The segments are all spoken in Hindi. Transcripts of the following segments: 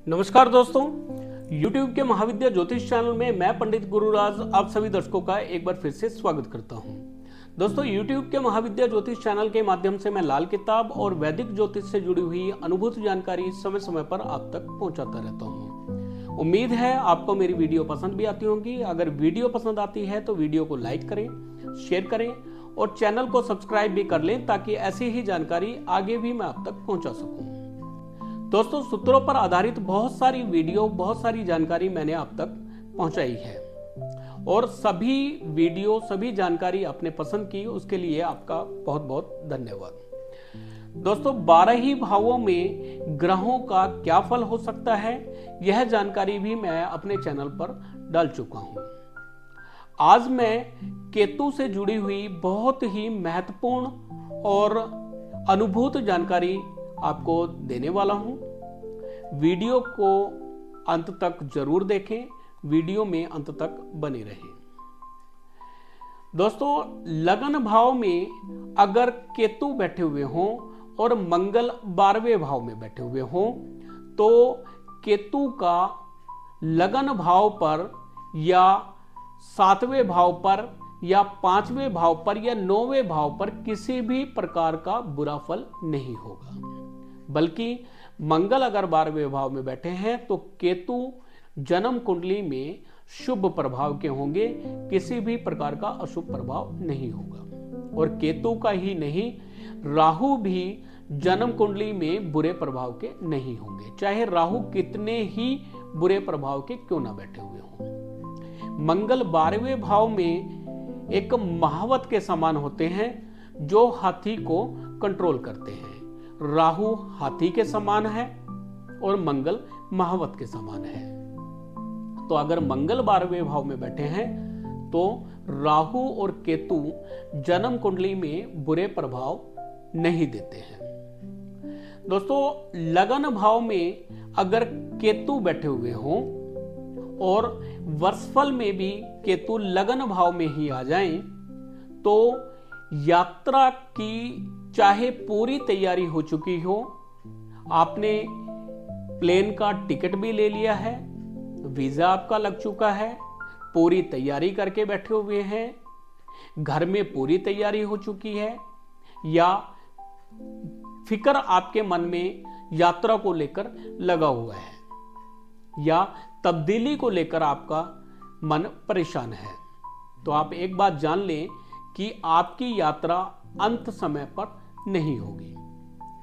नमस्कार दोस्तों, YouTube के महाविद्या ज्योतिष चैनल में मैं पंडित गुरुराज आप सभी दर्शकों का एक बार फिर से स्वागत करता हूं। दोस्तों, YouTube के महाविद्या ज्योतिष चैनल के माध्यम से मैं लाल किताब और वैदिक ज्योतिष से जुड़ी हुई अनुभूत जानकारी समय समय पर आप तक पहुंचाता रहता हूं। उम्मीद है आपको मेरी वीडियो पसंद भी आती होंगी। अगर वीडियो पसंद आती है तो वीडियो को लाइक करें, शेयर करें और चैनल को सब्सक्राइब भी कर लें ताकि ऐसी ही जानकारी आगे भी मैं आप तक पहुंचा सकूं। दोस्तों, सूत्रों पर आधारित बहुत सारी वीडियो, बहुत सारी जानकारी मैंने आप तक पहुंचाई है और सभी वीडियो, सभी जानकारी आपने पसंद की, उसके लिए आपका बहुत बहुत धन्यवाद। दोस्तों, 12 ही भावों में ग्रहों का क्या फल हो सकता है, यह जानकारी भी मैं अपने चैनल पर डाल चुका हूं। आज मैं केतु से जुड़ी हुई बहुत ही महत्वपूर्ण और अनुभूत जानकारी आपको देने वाला हूं। वीडियो को अंत तक जरूर देखें, वीडियो में अंत तक बने रहें। दोस्तों, लगन भाव में अगर केतु बैठे हुए हों और मंगल 12वें भाव में बैठे हुए हों तो केतु का लगन भाव पर या 7वें भाव पर या 5वें भाव पर या 9वें भाव पर किसी भी प्रकार का बुरा फल नहीं होगा, बल्कि मंगल अगर 12वें भाव में बैठे हैं तो केतु जन्म कुंडली में शुभ प्रभाव के होंगे, किसी भी प्रकार का अशुभ प्रभाव नहीं होगा। और केतु का ही नहीं, राहु भी जन्म कुंडली में बुरे प्रभाव के नहीं होंगे, चाहे राहु कितने ही बुरे प्रभाव के क्यों ना बैठे हुए हों। मंगल 12वें भाव में एक महावत के समान होते हैं जो हाथी को कंट्रोल करते हैं। राहु हाथी के समान है और मंगल महावत के समान है। तो अगर मंगल 12वें भाव में बैठे हैं तो राहु और केतु जन्म कुंडली में बुरे प्रभाव नहीं देते हैं। दोस्तों, लगन भाव में अगर केतु बैठे हुए हों और वर्षफल में भी केतु लगन भाव में ही आ जाएं तो यात्रा की चाहे पूरी तैयारी हो चुकी हो, आपने प्लेन का टिकट भी ले लिया है, वीजा आपका लग चुका है, पूरी तैयारी करके बैठे हुए हैं, घर में पूरी तैयारी हो चुकी है, या फिक्र आपके मन में यात्रा को लेकर लगा हुआ है, या तब्दीली को लेकर आपका मन परेशान है, तो आप एक बात जान लें कि आपकी यात्रा अंत समय पर नहीं होगी,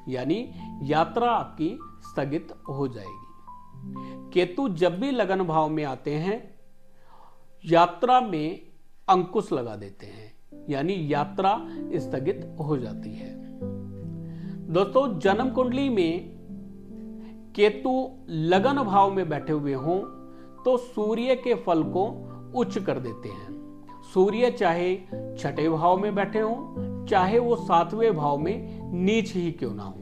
यानी यात्रा आपकी स्थगित हो जाएगी। केतु जब भी लगन भाव में आते हैं यात्रा में अंकुश लगा देते हैं, यानी यात्रा स्थगित हो जाती है। दोस्तों, जन्म कुंडली में केतु लगन भाव में बैठे हुए हों तो सूर्य के फल को उच्च कर देते हैं। सूर्य चाहे 6ठे भाव में बैठे हों, चाहे वो 7वें भाव में नीच ही क्यों ना हो।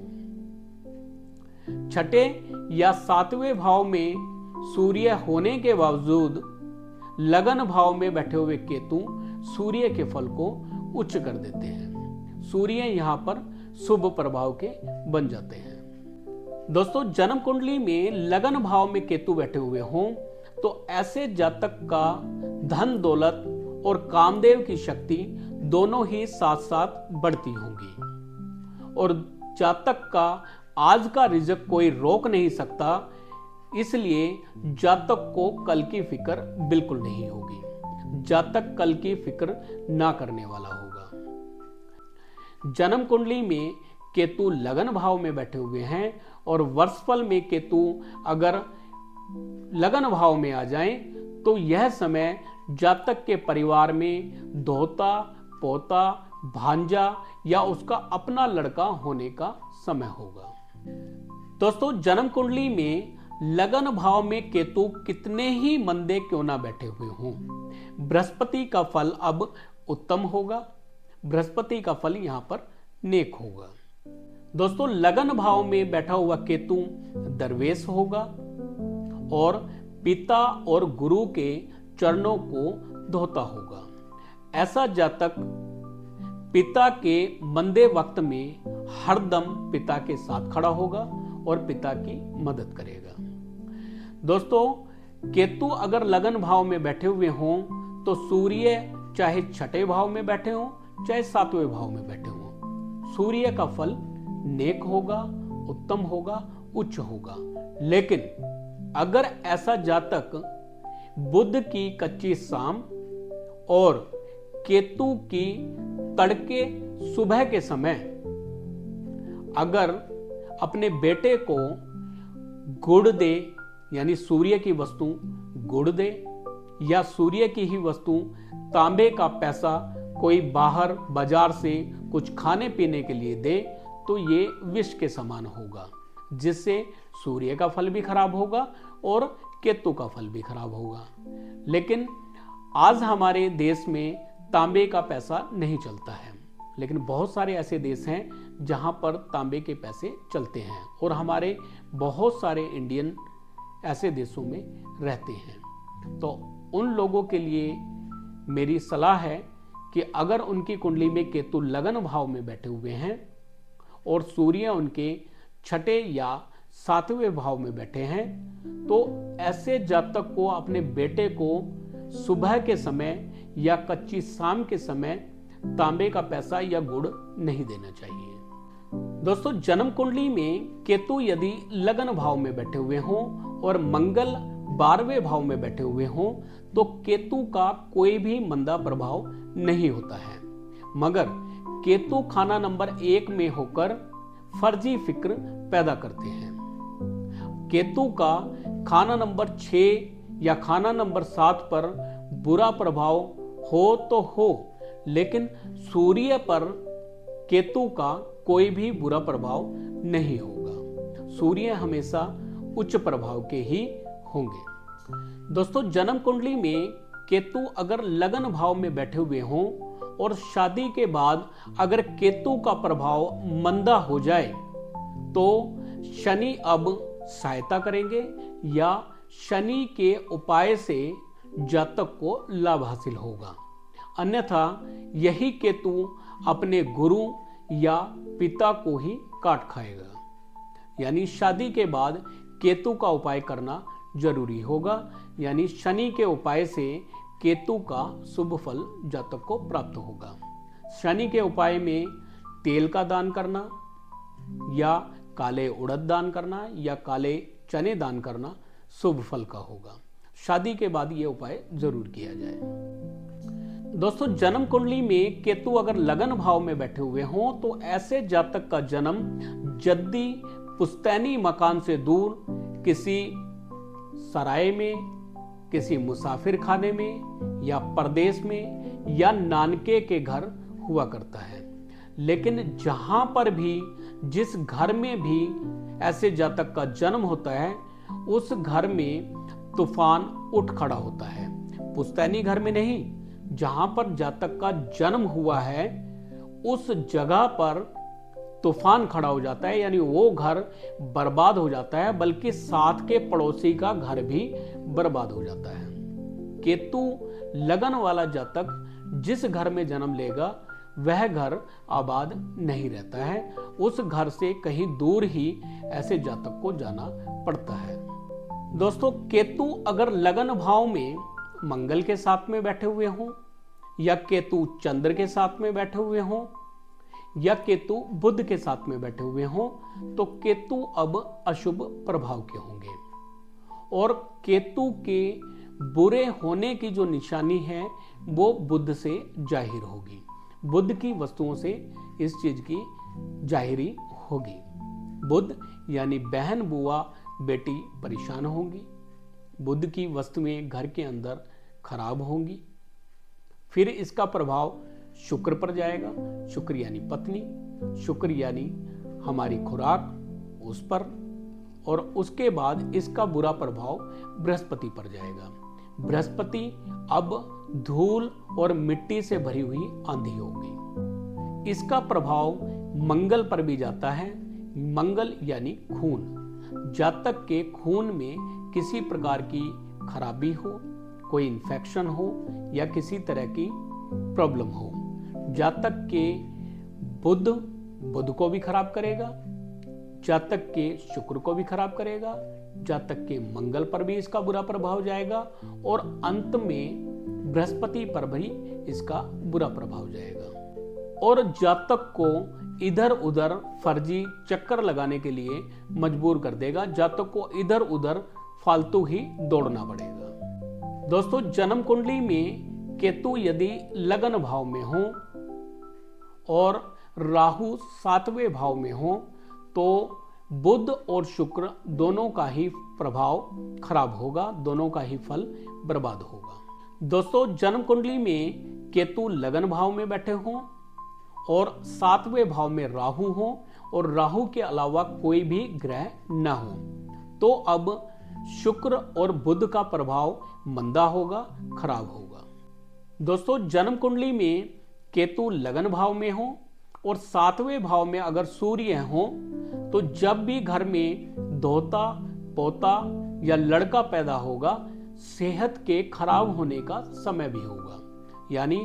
6ठे या 7वें भाव में सूर्य होने के बावजूद लगन भाव में बैठे हुए केतु सूर्य के फल को उच्च कर देते हैं। सूर्य यहां पर शुभ प्रभाव के बन जाते हैं। दोस्तों, जन्म कुंडली में लगन भाव में केतु बैठे हुए हों तो ऐसे जातक का धन दौलत और कामदेव की शक्ति दोनों ही साथ साथ बढ़ती होंगी और जातक का आज का रिजक कोई रोक नहीं सकता, इसलिए जातक को कल की फिक्र बिल्कुल नहीं होगी। जातक कल की फिक्र ना करने वाला होगा। जन्म कुंडली में केतु लगन भाव में बैठे हुए हैं और वर्षफल में केतु अगर लगन भाव में आ जाएं तो यह समय जातक के परिवार में धोता, पोता, भांजा या उसका अपना लड़का होने का समय होगा। दोस्तों, जन्म कुंडली में लगन भाव में केतु कितने ही मंदे क्यों ना बैठे हुए हों, बृहस्पति का फल अब उत्तम होगा। बृहस्पति का फल यहां पर नेक होगा। दोस्तों, लगन भाव में बैठा हुआ केतु दरवेश होगा और पिता और गुरु के चरणों को धोता होगा। ऐसा जातक पिता के मंदे वक्त में हरदम पिता के साथ खड़ा होगा और पिता की मदद करेगा। दोस्तों, केतु अगर लगन भाव में बैठे हुए हों तो सूर्य चाहे छठे भाव में बैठे हों चाहे सातवें भाव में बैठे हों, सूर्य का फल नेक होगा, उत्तम होगा, उच्च होगा। लेकिन अगर ऐसा जातक बुध की कच्ची शाम और केतु की तड़के सुबह के समय अगर अपने बेटे को गुड़ दे, यानी सूर्य की वस्तु गुड़ दे, या सूर्य की ही वस्तु तांबे का पैसा कोई बाहर बाजार से कुछ खाने पीने के लिए दे, तो ये विष के समान होगा, जिससे सूर्य का फल भी खराब होगा और केतु का फल भी खराब होगा। लेकिन आज हमारे देश में तांबे का पैसा नहीं चलता है, लेकिन बहुत सारे ऐसे देश हैं जहां पर तांबे के पैसे चलते हैं और हमारे बहुत सारे इंडियन ऐसे देशों में रहते हैं। तो उन लोगों के लिए मेरी सलाह है कि अगर उनकी कुंडली में केतु लगन भाव में बैठे हुए हैं और सूर्य उनके छठे या सातवें भाव में बैठे हैं, तो ऐसे जातक को अपने बेटे को सुबह के समय या कच्ची शाम के समय तांबे का पैसा या गुड़ नहीं देना चाहिए। दोस्तों, जन्म कुंडली में केतु यदि लगन भाव में बैठे हुए हों और मंगल 12वें भाव में बैठे हुए हों, तो केतु का कोई भी मंदा प्रभाव नहीं होता है, मगर केतु खाना नंबर 1 में होकर फर्जी फिक्र पैदा करते हैं। केतु का खाना नंबर 6 या खाना नंबर 7 पर बुरा प्रभाव हो तो हो, लेकिन सूर्य पर केतु का कोई भी बुरा प्रभाव नहीं होगा। सूर्य हमेशा उच्च प्रभाव के ही होंगे। दोस्तों, जन्म कुंडली में केतु अगर लगन भाव में बैठे हुए हों और शादी के बाद अगर केतु का प्रभाव मंदा हो जाए, तो शनि अब सहायता करेंगे या शनि के उपाय से जातक को लाभ हासिल होगा। अन्यथा यही केतु अपने गुरु या पिता को ही काट खाएगा। यानी शादी के बाद केतु का उपाय करना जरूरी होगा, यानी शनि के उपाय से केतु का शुभ फल जातक को प्राप्त होगा। शनि के उपाय में तेल का दान करना या काले उड़द दान करना या काले चने दान करना शुभ फल का होगा। शादी के बाद यह उपाय जरूर किया जाए। दोस्तों, जन्म कुंडली में केतु अगर लगन भाव में बैठे हुए हों, तो ऐसे जातक का जन्म जद्दी पुश्तैनी मकान से दूर किसी सराय में, किसी मुसाफिर खाने में या परदेश में या नानके के घर हुआ करता है। लेकिन जहां पर भी, जिस घर में भी ऐसे जातक का जन्म होता है, उस घर में तूफान उठ खड़ा होता है। पुश्तैनी घर में नहीं, जहां पर जातक का जन्म हुआ है उस जगह पर तूफान खड़ा हो जाता है, यानी वो घर बर्बाद हो जाता है, बल्कि साथ के पड़ोसी का घर भी बर्बाद हो जाता है। केतु लगन वाला जातक जिस घर में जन्म लेगा वह घर आबाद नहीं रहता है, उस घर से कहीं दूर ही ऐसे जातक को जाना पड़ता है। दोस्तों, केतु अगर लगन भाव में मंगल के साथ में बैठे हुए हों या केतु चंद्र के साथ में बैठे हुए हों या केतु बुध के साथ में बैठे हुए हों, तो केतु अब अशुभ प्रभाव के होंगे और केतु के बुरे होने की जो निशानी है वो बुध से जाहिर होगी। बुध की वस्तुओं से इस चीज की जाहिरी होगी। बुध यानी बहन, बुआ, बेटी परेशान होंगी। बुध की वस्तुएं घर के अंदर खराब होंगी। फिर इसका प्रभाव शुक्र पर जाएगा। शुक्र यानी पत्नी, शुक्र यानी हमारी खुराक, उस पर, और उसके बाद इसका बुरा प्रभाव बृहस्पति पर जाएगा। बृहस्पति अब धूल और मिट्टी से भरी हुई आंधी होगी। इसका प्रभाव मंगल पर भी जाता है। मंगल यानी खून। जातक के खून में किसी प्रकार की खराबी हो, कोई इन्फेक्शन हो या किसी तरह की प्रॉब्लम हो, जातक के बुध को भी खराब करेगा, जातक के शुक्र को भी खराब करेगा, जातक के मंगल पर भी इसका बुरा प्रभाव जाएगा और अंत में बृहस्पति पर भी इसका बुरा प्रभाव जाएगा और जातक को इधर उधर फर्जी चक्कर लगाने के लिए मजबूर कर देगा। जातक को इधर उधर फालतू ही दौड़ना पड़ेगा। दोस्तों, जन्म कुंडली में केतु यदि लगन भाव में हो और राहु 7वें भाव में हो तो बुध और शुक्र दोनों का ही प्रभाव खराब होगा, दोनों का ही फल बर्बाद होगा। दोस्तों, जन्म कुंडली में केतु लगन भाव में बैठे हों और 7वें भाव में राहु हो और राहु के अलावा कोई भी ग्रह न हो तो अब शुक्र और बुध का प्रभाव मंदा होगा, खराब होगा। दोस्तों, जन्म कुंडली में केतु लगन भाव में हो और 7वें भाव में अगर सूर्य हो तो जब भी घर में धोता पोता या लड़का पैदा होगा, सेहत के खराब होने का समय भी होगा। यानी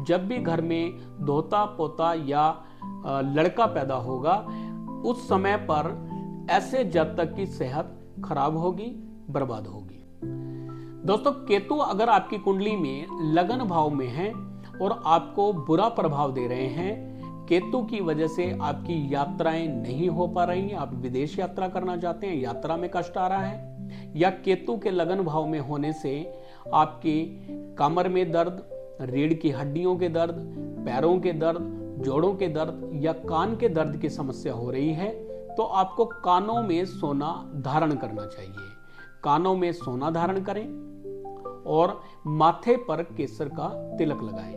जब भी घर में धोता पोता या लड़का पैदा होगा, उस समय पर ऐसे जातक की सेहत खराब होगी, बर्बाद होगी। दोस्तों, केतु अगर आपकी कुंडली में लगन भाव में है और आपको बुरा प्रभाव दे रहे हैं, केतु की वजह से आपकी यात्राएं नहीं हो पा रही हैं, आप विदेश यात्रा करना चाहते हैं, यात्रा में कष्ट आ रहा है, या केतु के लगन भाव में होने से आपकी कमर में दर्द, रीढ़ की हड्डियों के दर्द, पैरों के दर्द, जोड़ों के दर्द या कान के दर्द की समस्या हो रही है, तो आपको कानों में सोना धारण करना चाहिए। कानों में सोना धारण करें और माथे पर केसर का तिलक लगाएं।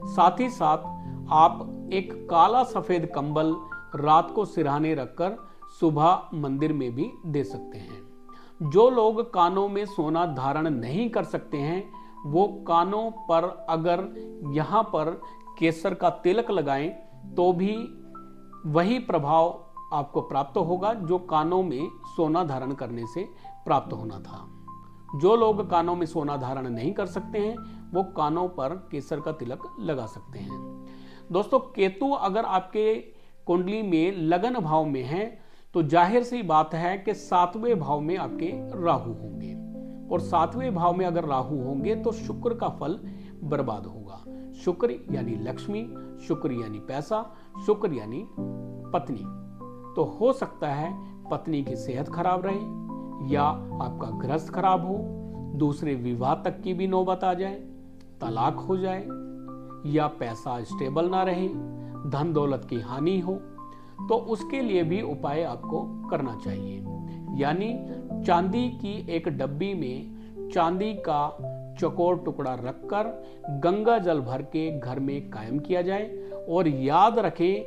साथ ही साथ आप एक काला सफेद कंबल रात को सिरहाने रखकर सुबह मंदिर में भी दे सकते हैं। जो लोग कानों में सोना धारण नहीं कर सकते हैं, वो कानों पर अगर यहाँ पर केसर का तिलक लगाएं तो भी वही प्रभाव आपको प्राप्त होगा जो कानों में सोना धारण करने से प्राप्त होना था। जो लोग कानों में सोना धारण नहीं कर सकते हैं, वो कानों पर केसर का तिलक लगा सकते हैं। दोस्तों, केतु अगर आपके कुंडली में लगन भाव में है तो जाहिर सी बात है कि 7वें भाव में आपके राहु होंगे और 7वें भाव में अगर राहु होंगे तो शुक्र का फल बर्बाद होगा। शुक्र यानी लक्ष्मी, शुक्र यानी पैसा, शुक्र यानी पत्नी। तो हो सकता है पत्नी की सेहत खराब रहे या आपका गृहस्थ खराब हो, दूसरे विवाह तक की भी नौबत आ जाए, तलाक हो जाए या पैसा स्टेबल ना रहे, धन दौलत की हानि हो, तो उसके लिए भी उपाय आपको करना चाहिए। यानी चांदी की एक डब्बी में चांदी का चौकोर टुकड़ा रखकर गंगा जल भर के घर में कायम किया जाए और याद रखें,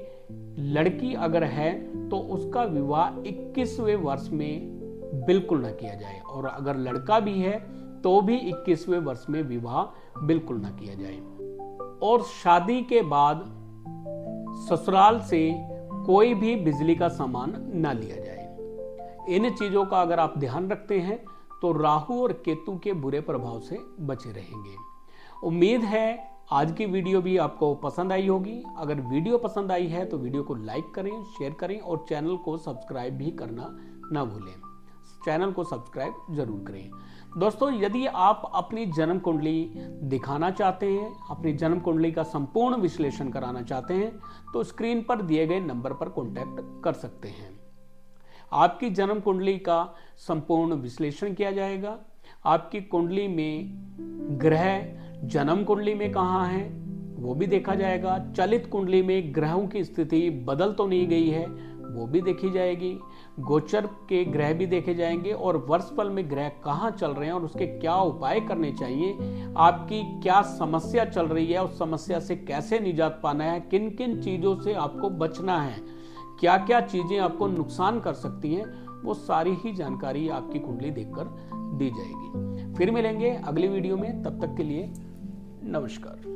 लड़की अगर है तो उसका विवाह 21वें वर्ष में बिल्कुल ना किया जाए और अगर लड़का भी है तो भी 21वें वर्ष में विवाह बिल्कुल ना किया जाए। और शादी के बाद ससुराल से कोई भी बिजली का सामान ना लिया जाए। इन चीजों का अगर आप ध्यान रखते हैं तो राहु और केतु के बुरे प्रभाव से बचे रहेंगे। उम्मीद है आज की वीडियो भी आपको पसंद आई होगी। अगर वीडियो पसंद आई है तो वीडियो को लाइक करें, शेयर करें और चैनल को सब्सक्राइब भी करना ना भूलें। चैनल को सब्सक्राइब जरूर करें। दोस्तों, यदि आप अपनी जन्म कुंडली दिखाना चाहते हैं, अपनी जन्म कुंडली का संपूर्ण विश्लेषण कराना चाहते हैं तो स्क्रीन पर दिए गए नंबर पर कॉन्टैक्ट कर सकते हैं। आपकी जन्म कुंडली का संपूर्ण विश्लेषण किया जाएगा। आपकी कुंडली में ग्रह जन्म कुंडली में कहाँ है वो भी देखा जाएगा। चलित कुंडली में ग्रहों की स्थिति बदल तो नहीं गई है वो भी देखी जाएगी। गोचर के ग्रह भी देखे जाएंगे और वर्षफल में ग्रह कहाँ चल रहे हैं और उसके क्या उपाय करने चाहिए, आपकी क्या समस्या चल रही है, उस समस्या से कैसे निजात पाना है, किन किन चीजों से आपको बचना है, क्या क्या चीजें आपको नुकसान कर सकती हैं, वो सारी ही जानकारी आपकी कुंडली देखकर दी जाएगी। फिर मिलेंगे अगली वीडियो में, तब तक के लिए नमस्कार।